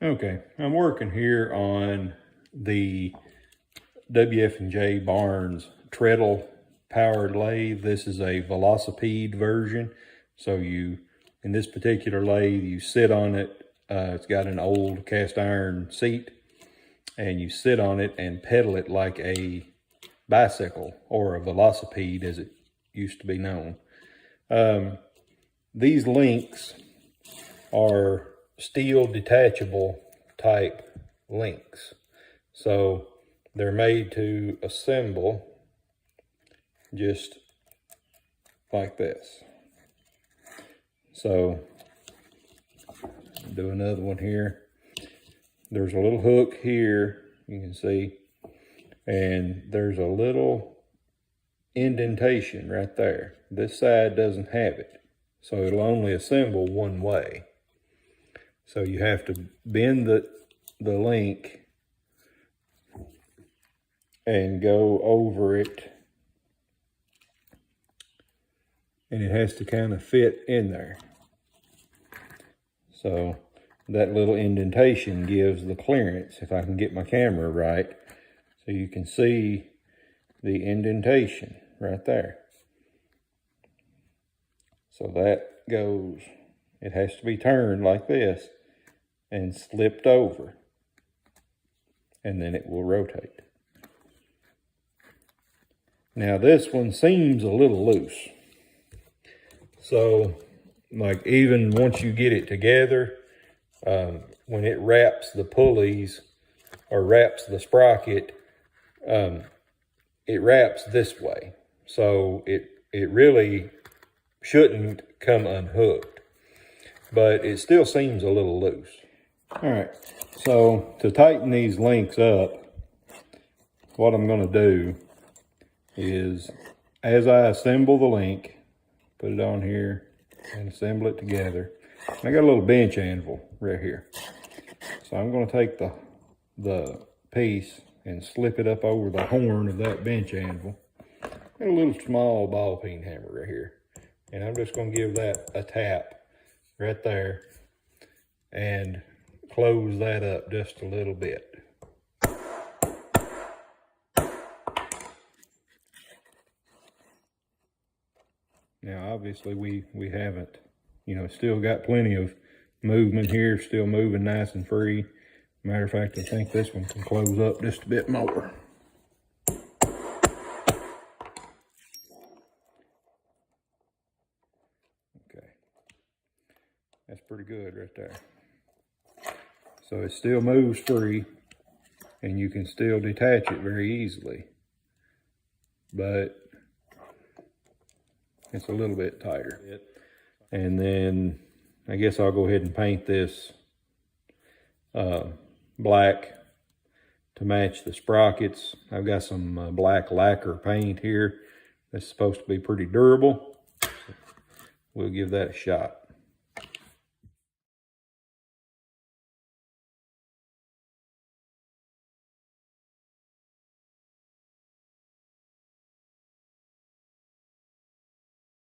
Okay, I'm working here on the WF&J Barnes treadle powered lathe. This is a Velocipede version. So in this particular lathe, you sit on it. It's got an old cast iron seat, and you sit on it and pedal it like a bicycle, or a velocipede as it used to be known. These links are steel detachable type links. So they're made to assemble just like this. So do another one here. There's a little hook here, you can see, and there's a little indentation right there. This side doesn't have it, so it'll only assemble one way. So you have to bend the link and go over it, and it has to kind of fit in there. So that little indentation gives the clearance, if I can get my camera right, so you can see the indentation right there. So that goes, it has to be turned like this and slipped over, and then it will rotate. Now this one seems a little loose. So like even once you get it together, when it wraps the pulleys or wraps the sprocket, it wraps this way. So it really shouldn't come unhooked, but it still seems a little loose. All right, so to tighten these links up, what I'm going to do is, as I assemble the link, put it on here and assemble it together. I got a little bench anvil right here. So I'm going to take the piece and slip it up over the horn of that bench anvil. Got a little small ball peen hammer right here. And I'm just going to give that a tap right there and close that up just a little bit. Now obviously we haven't, still got plenty of movement here, still moving nice and free. Matter of fact, I think this one can close up just a bit more. Okay, that's pretty good right there. So it still moves free, and you can still detach it very easily, but it's a little bit tighter. And then I guess I'll go ahead and paint this black to match the sprockets. I've got some black lacquer paint here that's supposed to be pretty durable. So we'll give that a shot.